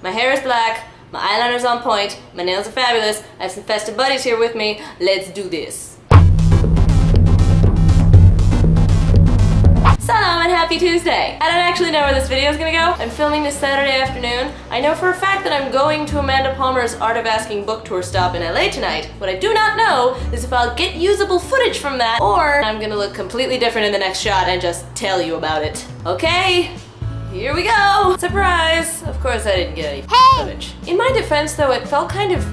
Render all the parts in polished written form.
My hair is black, my eyeliner's on point, my nails are fabulous, I have some festive buddies here with me. Let's do this. Salam and happy Tuesday! I don't actually know where this video is gonna go. I'm filming this Saturday afternoon. I know for a fact that I'm going to Amanda Palmer's Art of Asking book tour stop in LA tonight. What I do not know is if I'll get usable footage from that, or I'm gonna look completely different in the next shot and just tell you about it. Okay? Here we go! Surprise! Of course I didn't get any footage. In my defense though, it felt kind of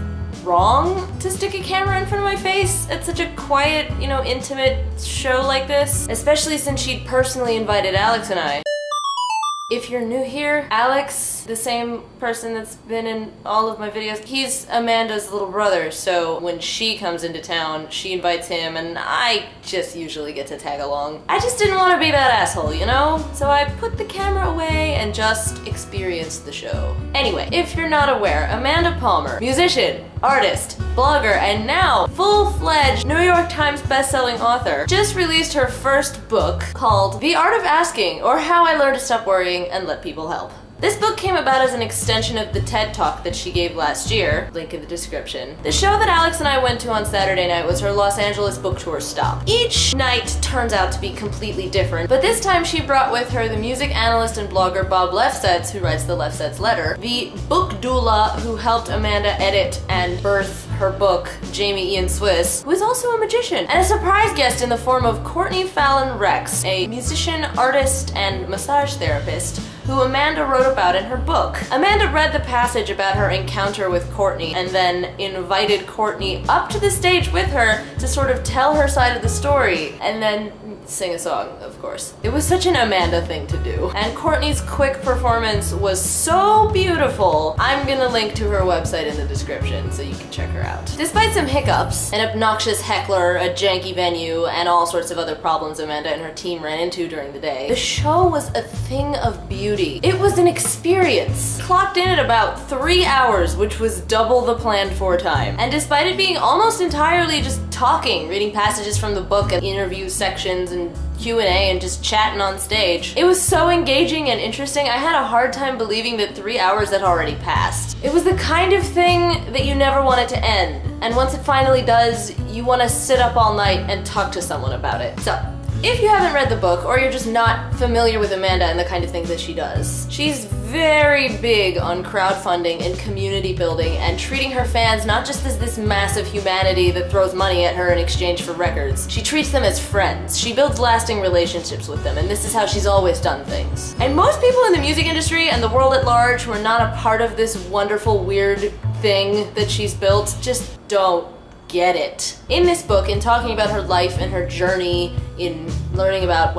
wrong to stick a camera in front of my face at such a quiet, intimate show like this, especially since she'd personally invited Alex and I. If you're new here, Alex, the same person that's been in all of my videos, he's Amanda's little brother, so when she comes into town, she invites him and I just usually get to tag along. I just didn't want to be that asshole, So I put the camera away and just experienced the show. Anyway, if you're not aware, Amanda Palmer, musician, artist, blogger, and now full-fledged New York Times bestselling author, just released her first book called The Art of Asking, or How I Learned to Stop Worrying and Let People Help. This book came about as an extension of the TED Talk that she gave last year, link in the description. The show that Alex and I went to on Saturday night was her Los Angeles book tour stop. Each night turns out to be completely different, but this time she brought with her the music analyst and blogger Bob Lefsetz, who writes the Lefsetz Letter, the book doula who helped Amanda edit and birth her book, Jamie Ian Swiss, who is also a magician, and a surprise guest in the form of Courtney Fallon Rex, a musician, artist, and massage therapist who Amanda wrote about in her book. Amanda read the passage about her encounter with Courtney and then invited Courtney up to the stage with her to sort of tell her side of the story and then sing a song, of course. It was such an Amanda thing to do. And Courtney's quick performance was so beautiful. I'm gonna link to her website in the description so you can check her out. Despite some hiccups, an obnoxious heckler, a janky venue, and all sorts of other problems Amanda and her team ran into during the day, the show was a thing of beauty. It was an experience. Clocked in at about 3 hours, which was double the planned for time. And despite it being almost entirely just talking, reading passages from the book and interview sections and Q&A and just chatting on stage, it was so engaging and interesting, I had a hard time believing that 3 hours had already passed. It was the kind of thing that you never want it to end, and once it finally does, you want to sit up all night and talk to someone about it. So, if you haven't read the book, or you're just not familiar with Amanda and the kind of things that she does, she's very big on crowdfunding and community building and treating her fans not just as this massive humanity that throws money at her in exchange for records. She treats them as friends. She builds lasting relationships with them, and this is how she's always done things. And most people in the music industry and the world at large who are not a part of this wonderful, weird thing that she's built just don't get it. In this book, in talking about her life and her journey in learning about,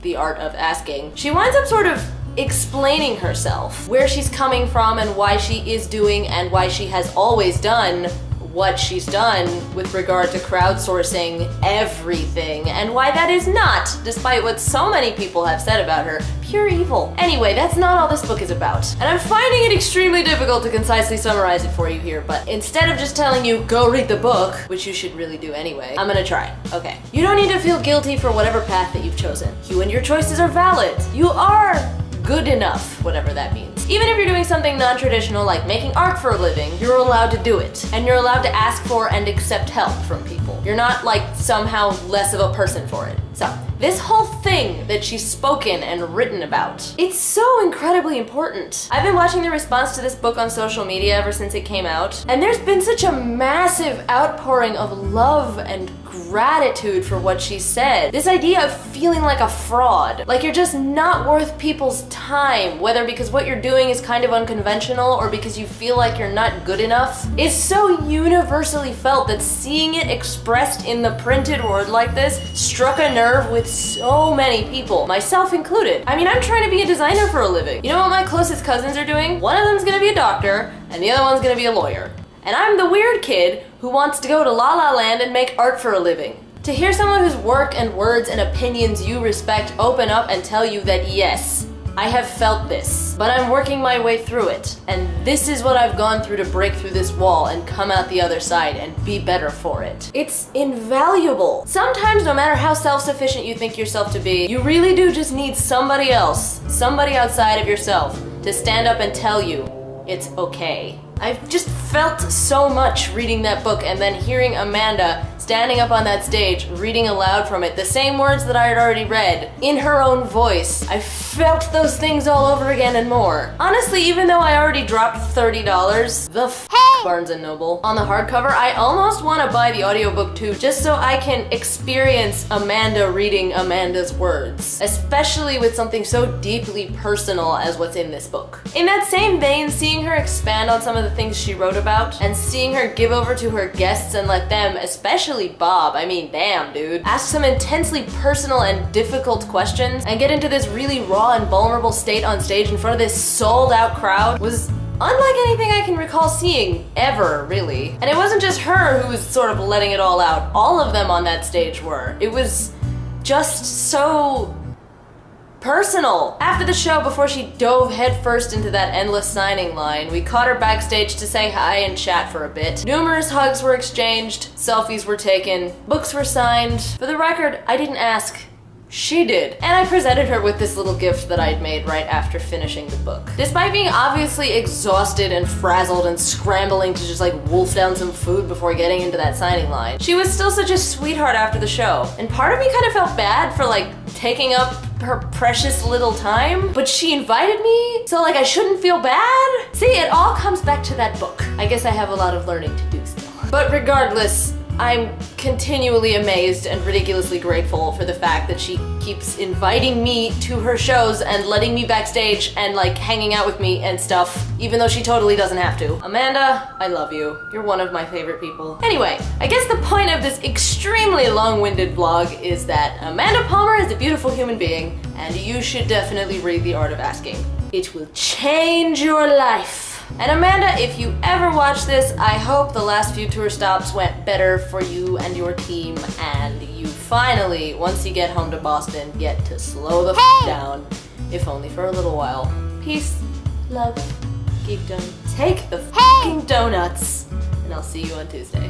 the art of asking, she winds up sort of explaining herself, where she's coming from and why she is doing and why she has always done what she's done with regard to crowdsourcing everything, and why that is not, despite what so many people have said about her, pure evil. Anyway, that's not all this book is about. And I'm finding it extremely difficult to concisely summarize it for you here, but instead of just telling you, go read the book, which you should really do anyway, I'm gonna try. Okay. You don't need to feel guilty for whatever path that you've chosen. You and your choices are valid. You are good enough, whatever that means. Even if you're doing something non-traditional like making art for a living, you're allowed to do it. And you're allowed to ask for and accept help from people. You're not somehow less of a person for it. So, this whole thing that she's spoken and written about, it's so incredibly important. I've been watching the response to this book on social media ever since it came out, and there's been such a massive outpouring of love and gratitude for what she said. This idea of feeling like a fraud, like you're just not worth people's time, whether because what you're doing is kind of unconventional or because you feel like you're not good enough, is so universally felt that seeing it expressed in the printed word like this struck a nerve with so many people, myself included. I mean, I'm trying to be a designer for a living. You know what my closest cousins are doing? One of them's gonna be a doctor, and the other one's gonna be a lawyer. And I'm the weird kid who wants to go to La La Land and make art for a living. To hear someone whose work and words and opinions you respect open up and tell you that yes, I have felt this, but I'm working my way through it, and this is what I've gone through to break through this wall and come out the other side and be better for it. It's invaluable. Sometimes, no matter how self-sufficient you think yourself to be, you really do just need somebody else, somebody outside of yourself, to stand up and tell you, It's okay. I've just felt so much reading that book and then hearing Amanda standing up on that stage, reading aloud from it, the same words that I had already read, in her own voice. I felt those things all over again and more. Honestly, even though I already dropped $30, Barnes & Noble, on the hardcover, I almost want to buy the audiobook too, just so I can experience Amanda reading Amanda's words, especially with something so deeply personal as what's in this book. In that same vein, seeing her expand on some of the things she wrote about, and seeing her give over to her guests and let them, especially Bob, I mean, damn dude, ask some intensely personal and difficult questions, and get into this really raw and vulnerable state on stage in front of this sold out crowd was unlike anything I can recall seeing ever, really. And it wasn't just her who was sort of letting it all out. All of them on that stage were. It was just so personal. After the show, before she dove headfirst into that endless signing line, we caught her backstage to say hi and chat for a bit. Numerous hugs were exchanged, selfies were taken, books were signed. For the record, I didn't ask. She did. And I presented her with this little gift that I'd made right after finishing the book. Despite being obviously exhausted and frazzled and scrambling to just like wolf down some food before getting into that signing line, she was still such a sweetheart after the show. And part of me kind of felt bad for like taking up her precious little time, but she invited me, so like I shouldn't feel bad? See, it all comes back to that book. I guess I have a lot of learning to do still. But regardless, I'm continually amazed and ridiculously grateful for the fact that she keeps inviting me to her shows and letting me backstage and like hanging out with me and stuff, even though she totally doesn't have to. Amanda, I love you. You're one of my favorite people. Anyway, I guess the point of this extremely long-winded vlog is that Amanda Palmer is a beautiful human being, and you should definitely read The Art of Asking. It will change your life. And Amanda, if you ever watch this, I hope the last few tour stops went better for you and your team, and you finally, once you get home to Boston, get to slow the down, if only for a little while. Peace, love, geekdom. Take the f***ing donuts, and I'll see you on Tuesday.